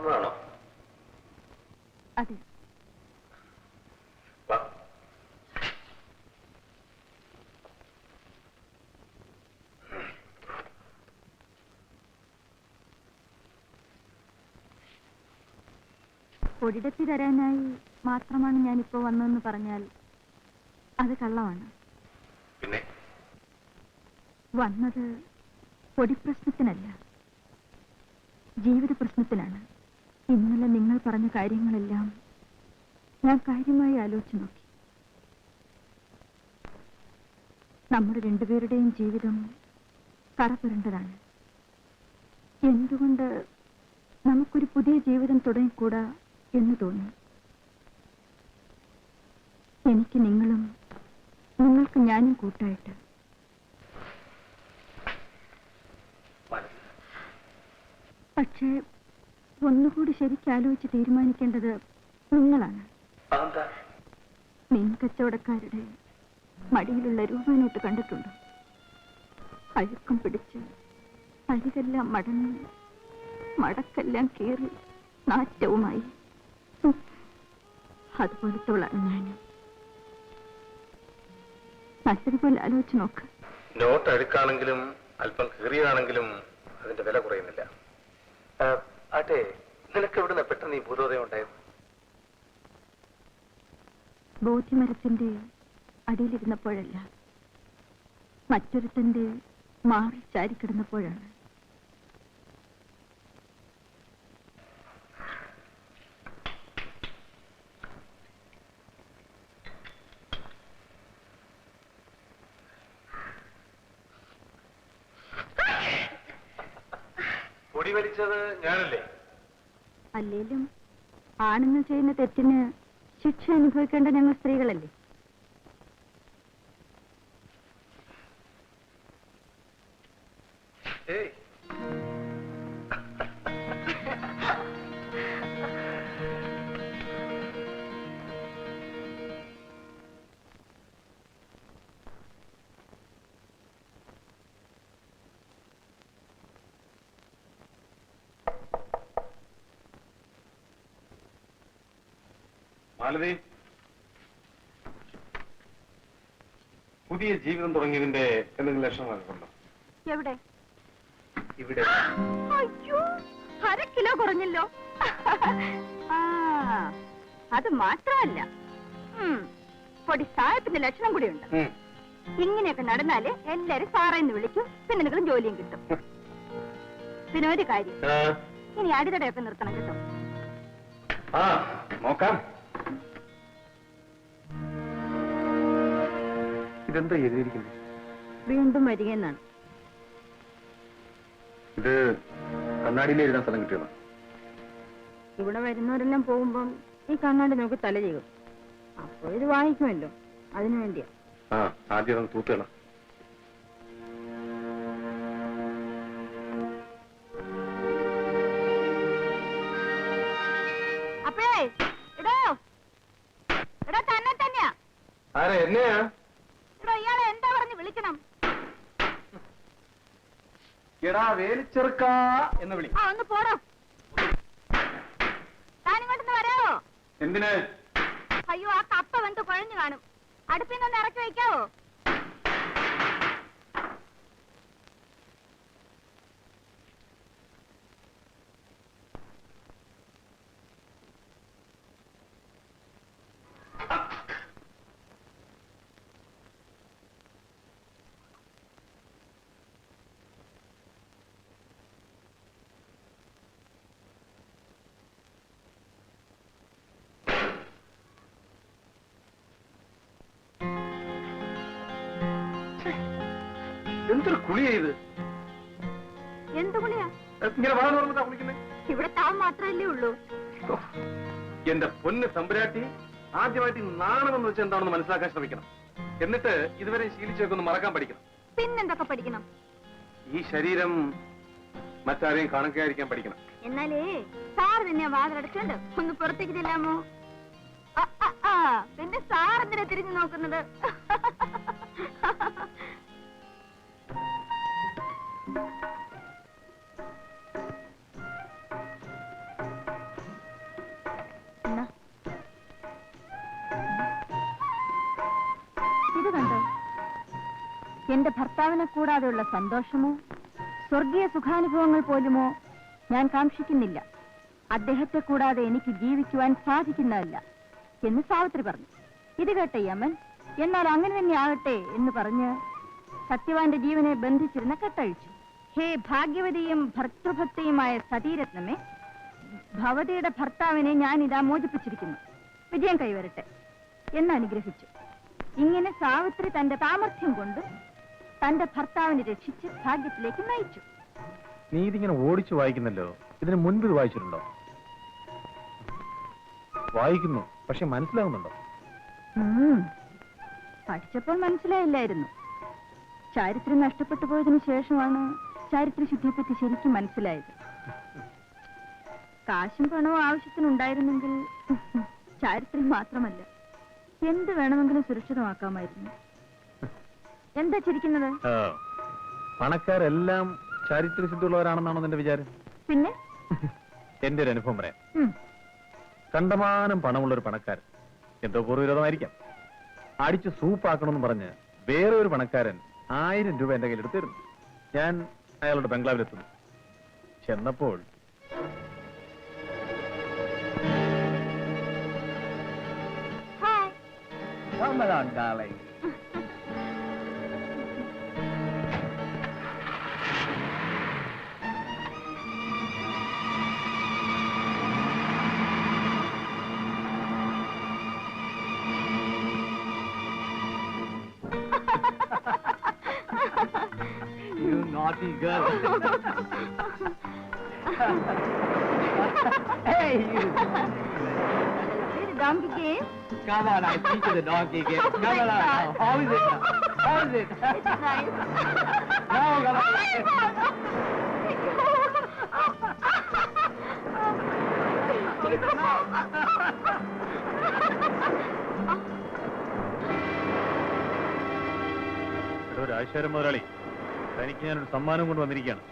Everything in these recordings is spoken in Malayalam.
വന്നതാണോ? അതെ. ഒരിടത്തി തരാനായി മാത്രമാണ് ഞാനിപ്പോ വന്നതെന്ന് പറഞ്ഞാൽ അത് കള്ളമാണ്. പിന്നെ വന്നത് പൊടിപ്രശ്നത്തിനല്ല, ജീവിത പ്രശ്നത്തിനാണ്. ഇന്നലെ നിങ്ങൾ പറഞ്ഞ കാര്യങ്ങളെല്ലാം ഞാൻ കാര്യമായി ആലോചിച്ചു നോക്കി. നമ്മുടെ രണ്ടുപേരുടെയും ജീവിതം കറപുരണ്ടതാണ്. എന്തുകൊണ്ട് നമുക്കൊരു പുതിയ ജീവിതം തുടങ്ങിക്കൂടാ എന്ന് തോന്നി. എനിക്ക് നിങ്ങളും നിങ്ങൾക്ക് ഞാനും കൂട്ടായിട്ട്. പക്ഷേ ഒന്നുകൂടി ശരിക്കാലോചിച്ച് തീരുമാനിക്കേണ്ടത് നിങ്ങളാണ്. മീൻ കച്ചവടക്കാരുടെ മടിയിലുള്ള രൂപനോട്ട് കണ്ടിട്ടുണ്ടോ? അഴുക്കം പിടിച്ച് അരികെല്ലാം മടങ്ങി മടക്കെല്ലാം കീറി നാറ്റവുമായി. അതുപോലത്തോളാണ് ഞാനും. നല്ലതുപോലെ ആലോചിച്ച് നോക്ക്. നോട്ട് അഴുക്കാണെങ്കിലും അല്പം കീറിയതാണെങ്കിലും അതിന്റെ വില കുറയുന്നില്ല. ആട്ടെ, നിനക്ക് എവിടുന്ന പെട്ടെന്ന് ഈ ഭൂതോദയം ഉണ്ടായിരുന്നു? ബോധ്യമരത്തിന്റെ അടിയിലിരുന്നപ്പോഴല്ല, മറ്റൊരുത്തന്റെ മാറി ചാരിക്കിടന്നപ്പോഴാണ്. പൊടി വലിച്ചത് ഞാനല്ലേ? അല്ലേലും ആണുങ്ങൾ ചെയ്യുന്ന തെറ്റിന് ശിക്ഷ അനുഭവിക്കേണ്ട ഞങ്ങൾ സ്ത്രീകളല്ലേ? മാലതി, പുതിയ ജീവിതം തുടങ്ങിയതിന്റെ എന്തെങ്കിലും ലക്ഷണങ്ങളൊക്കെ ഉണ്ടോ? എവിടെ? ഇവിടെ. അയ്യോ, 1/2 കിലോ കുറഞ്ഞല്ലോ. അത് മാത്രമല്ല, പൊടി സാഹത്തിന്റെ ലക്ഷണം കൂടിയുണ്ട്. ഇങ്ങനെയൊക്കെ നടന്നാല് എല്ലാരും സാറേന്ന് വിളിക്കും, പിന്നെ നിങ്ങളും ജോലിയും കിട്ടും. പിന്നെ ഒരു കാര്യം, ഇനി അടിതടയൊക്കെ നിർത്തണം കേട്ടോ. നോക്കാം. ഇതെന്താ എഴുതിയിരിക്കുന്നത്? വീണ്ടും വരികയെന്നാണ്. ഇത് കണ്ണാടിയിൽ എഴുതാൻ സ്ഥലം കിട്ടിയതാ? ഇവിടെ വരുന്നവരെല്ലാം പോകുമ്പം ഈ കണ്ണാടി നോക്കി തല ചെയ്യും. അപ്പൊ ഇത് വാങ്ങിക്കുമല്ലോ, അതിനു വേണ്ടിയാ. ആദ്യം തൂത്തുകള. അപ്പഴേ ഇടോ ഇടോ തന്നെ തന്നെയാ. ആരാ? എന്നെയാ? ഇടോ, ഇയാളെ എന്താ പറഞ്ഞ് വിളിക്കണം? എടാ വേലിച്ചെറുക്ക എന്ന് വിളി. ഒന്ന് പോടോ. താനിങ്ങോട്ടൊന്ന് വരാവോ? എന്തിന്? അയ്യോ, ആ കപ്പ വെന്ത് കുഴഞ്ഞു കാണും. അടുപ്പിൽ നിന്ന് ഇറക്കി വയ്ക്കാവോ? എന്തൊരു കുളിയാ ഇത്? എന്ത് കുളിയാ? ഇങ്ങനെ വാ തുറന്നിട്ടാ കുളിക്കുന്നേ? ഇവിടെ താൻ മാത്രമല്ലേ ഉള്ളൂ. എന്റെ പൊന്ന് തമ്പുരാട്ടി, ആദ്യമായിട്ട് നാണമെന്ന് വെച്ചാൽ എന്താണെന്ന് മനസ്സിലാക്കാൻ ശ്രമിക്കണം. എന്നിട്ട് ഇതുവരെ ശീലിച്ചൊക്കെ ഒന്ന് മറക്കാൻ പഠിക്കണം. പിന്നെന്തൊക്കെ പഠിക്കണം? ഈ ശരീരം മറ്റാരെയും കാണാതിരിക്കാൻ പഠിക്കണം. എന്നാലേ സാർ തന്നെ വാതിലടച്ചുണ്ട് ഒന്ന് പുറത്തേക്ക് ചെല്ലാമോ? പിന്നെ സാർ എന്തിനാ തിരിഞ്ഞു നോക്കുന്നത്? എന്റെ ഭർത്താവിനെ കൂടാതെയുള്ള സന്തോഷമോ സ്വർഗീയ സുഖാനുഭവങ്ങൾ പോലുമോ ഞാൻ കാക്ഷിക്കുന്നില്ല. അദ്ദേഹത്തെ കൂടാതെ എനിക്ക് ജീവിക്കുവാൻ സാധിക്കുന്നതല്ല എന്ന് സാവിത്രി പറഞ്ഞു. ഇത് കേട്ട യമൻ എന്നാൽ അങ്ങനെ തന്നെ ആകട്ടെ എന്ന് പറഞ്ഞ് സത്യവാന്റെ ജീവനെ ബന്ധിച്ചിരുന്ന കെട്ടഴിച്ചു. ഹേ ഭാഗ്യവതിയും ഭർത്തൃഭക്തിയുമായ സതീരത്നമേ, ഭവതിയുടെ ഭർത്താവിനെ ഞാൻ ഇതാ മോചിപ്പിച്ചിരിക്കുന്നു. വിജയം കൈവരട്ടെ എന്ന് അനുഗ്രഹിച്ചു. ഇങ്ങനെ സാവിത്രി തന്റെ സാമർഥ്യം കൊണ്ട് തന്റെ ഭർത്താവിനെ രക്ഷിച്ച് ഭാഗ്യത്തിലേക്ക് നയിച്ചു. നീ ഇതിങ്ങനെ ഓടിച്ചു വായിക്കുന്നല്ലോ, ഇതിന് മുൻപ് ഇത് വായിച്ചിട്ടുണ്ടോ? വായിക്കുന്നു, പക്ഷെ മനസ്സിലാകുന്നുണ്ടോ? പഠിച്ചപ്പോൾ മനസ്സിലായില്ലായിരുന്നു. ചാരിത്രം നഷ്ടപ്പെട്ടു പോയതിനു ശേഷമാണ് ചാരിത്രശുദ്ധിയെപ്പറ്റി ശരിക്കും മനസ്സിലായത്. കാശും പണവും ആവശ്യത്തിനുണ്ടായിരുന്നെങ്കിൽ ചാരിത്രം മാത്രമല്ല എന്ത് വേണമെങ്കിലും സുരക്ഷിതമാക്കാമായിരുന്നു. എന്താ ചിരിക്കുന്നത്? പണക്കാരെല്ലാം ചാരിത്രശുദ്ധിയുള്ളവരാണെന്നാണോ നിന്റെ വിചാരം? പിന്നെ എന്റെ ഒരു അനുഭവം പറയാം. കണ്ടമാനം പണമുള്ള ഒരു പണക്കാരൻ, എന്തോ പൂർവ്വവിരോധമായിരിക്കാം, അടിച്ച് സൂപ്പാക്കണമെന്ന് പറഞ്ഞ് വേറെ ഒരു പണക്കാരൻ 1000 രൂപ എന്റെ കയ്യിൽ എടുത്തിരുന്നു. ഞാൻ അയാളുടെ ബംഗ്ലാവിലെത്തുന്നു. ചെന്നപ്പോൾ You naughty girl. Hey, you. donkey game? Come on, I'll teach you the donkey game. Come on. How is it? How is it? It's nice. No, come on. Rajasekharan മുതലാളി, തനിക്ക് ഞാനൊരു സമ്മാനം കൊണ്ട് വന്നിരിക്കുകയാണ്.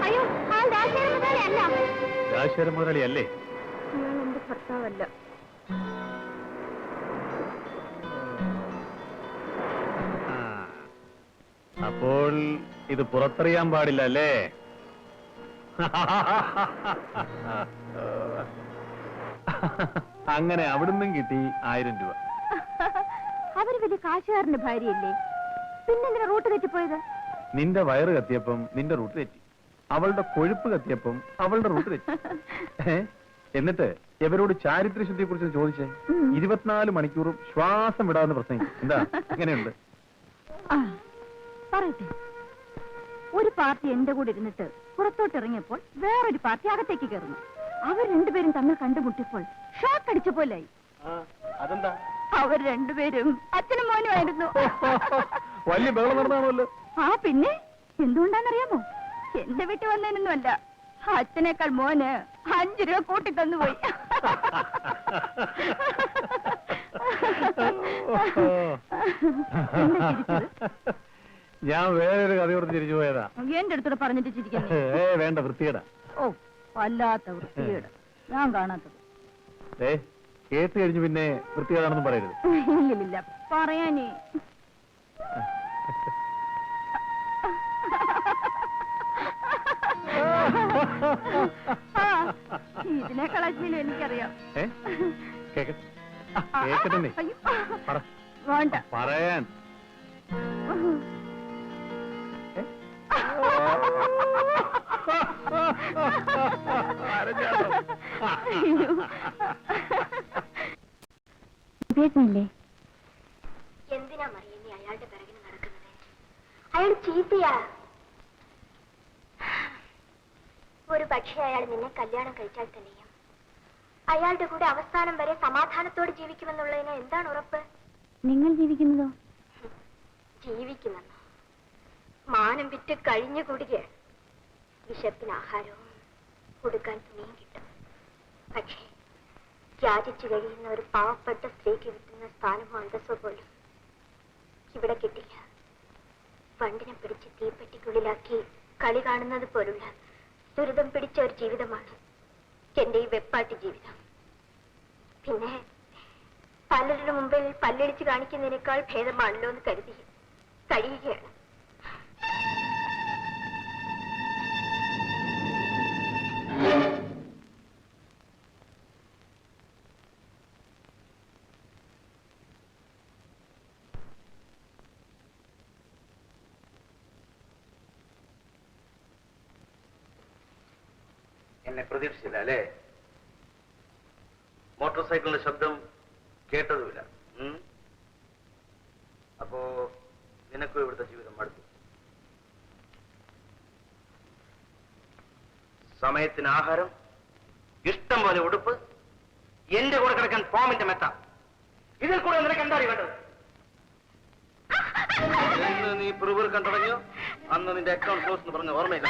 അയ്യോ, ആ രാജശേഖരൻ മുതലാളി അല്ല. രാജശേഖരൻ മുതലാളി അല്ലേ? ഞാൻ എന്റെ ഭർത്താവല്ല. അപ്പോൾ ഇത് പുറത്തറിയാൻ പാടില്ല അല്ലേ? അങ്ങനെ അവിടുന്നും കിട്ടി 1000 രൂപ. അവര് വലിയ കാശുകാരന്റെ ഭാര്യയല്ലേ, പിന്നെന്തിനാ റൂട്ട് തെറ്റിപ്പോയത്? നിന്റെ വയറ് കത്തിയപ്പം നിന്റെ റൂട്ട് തെറ്റി, അവളുടെ കൊഴുപ്പ് കത്തിയപ്പം അവളുടെ റൂട്ട് തെറ്റി. എന്നിട്ട് ഇവരോട് ചാരിത്രശുദ്ധിയെ കുറിച്ച് ചോദിച്ചേ. 24 മണിക്കൂറും ശ്വാസം വിടാവുന്ന പ്രശ്നം എന്താ? എങ്ങനെയുണ്ട്? പറയട്ടെ, ഒരു പാർട്ടി എന്റെ കൂടെ ഇരുന്നിട്ട് പുറത്തോട്ട് ഇറങ്ങിയപ്പോൾ വേറൊരു പാർട്ടി അകത്തേക്ക് കയറുന്നു. അവർ രണ്ടുപേരും തമ്മിൽ കണ്ടുമുട്ടിയപ്പോൾ ഷോക്ക് അടിച്ച പോലായി. അതെന്താ? അവർ രണ്ടുപേരും അച്ഛനും മോനുമായിരുന്നു. വലിയ ബഹളം നടന്നാണല്ലോ. പിന്നെ എന്തുകൊണ്ടാണെന്നറിയാമോ? എന്റെ വീട്ടിൽ വന്നതിനൊന്നുമല്ല, അച്ഛനേക്കാൾ മോന് 5 രൂപ കൂട്ടി തന്നുപോയി. ഞാൻ വേറൊരു കഥയോട് തിരിച്ചു പോയതാ. എന്റെ അടുത്തോടെ പറഞ്ഞിട്ട് ചിരിക്കുന്നു. വേണ്ട, വൃത്തികേടാ. ഓ, വല്ലാത്ത വൃത്തികേട്, ഞാൻ കാണാത്തത്. കേട്ട് കഴിഞ്ഞു പിന്നെ വൃത്തികേടാണെന്നും പറയരുത്. ഇല്ലില്ല, പറയാനേ. ഇതിനേക്കാൾ അശ്ലീലം എനിക്കറിയാം. കേക്കട്ടെ, വേണ്ട പറയാൻ. എന്തിനാ മറിയ നീ അയാളുടെ പിറകിന് നടക്കുന്നത്? അയാൾ ചീത്തയാ. ഒരു പക്ഷേ അയാൾ നിന്നെ കല്യാണം കഴിച്ചാൽ തന്നെയും അയാളുടെ കൂടെ അവസാനം വരെ സമാധാനത്തോടെ ജീവിക്കുമെന്നുള്ളതിന് എന്താണ് ഉറപ്പ്? നിങ്ങൾ ജീവിക്കുന്നതോ? ജീവിക്കുമെന്നോ? മാനം വിറ്റ് കഴിഞ്ഞുകൂടുകയാണ്. വിശപ്പിന് ആഹാരവും കൊടുക്കാൻ തുണിയും കിട്ടും. പക്ഷേ യാചിച്ചു കഴിയുന്ന ഒരു പാവപ്പെട്ട സ്ത്രീക്ക് കിട്ടുന്ന സ്ഥാനമോ അന്തസ്സോ പോലും ഇവിടെ കിട്ടില്ല. വണ്ടിനെ പിടിച്ച് തീപ്പെട്ടിക്കുള്ളിലാക്കി കളി കാണുന്നത് പോലുള്ള ദുരിതം പിടിച്ച ഒരു ജീവിതമാണ് എന്റെ ഈ വെപ്പാട്ടി ജീവിതം. പിന്നെ പലരുടെ മുമ്പിൽ പല്ലിളിച്ച് കാണിക്കുന്നതിനേക്കാൾ ഭേദമാണല്ലോ എന്ന് കരുതി കഴിയുകയാണ്. എന്നെ പ്രതീക്ഷിച്ചില്ല അല്ലേ? മോട്ടോർ സൈക്കിളിന്റെ ശബ്ദം കേട്ടതുമില്ല. അപ്പോ നിനക്കും ഇവിടുത്തെ ജീവിതം മടുത്തു. സമയത്തിന് ആഹാരം, ഇഷ്ടം പോലെ ഉടുപ്പ്, എന്റെ കൂടെ കിടക്കാൻ ഫോമിന്റെ മെത്ത, ഇതിൽ കൂടെ നിനക്ക് എന്താ വേണ്ടത്? എന്ന് നീ പിറുപിറുക്കാൻ തുടങ്ങിയോ അന്ന് നിന്റെ അക്കൗണ്ട് ക്ലോസ് എന്ന് പറഞ്ഞ ഓർമ്മയില്ല.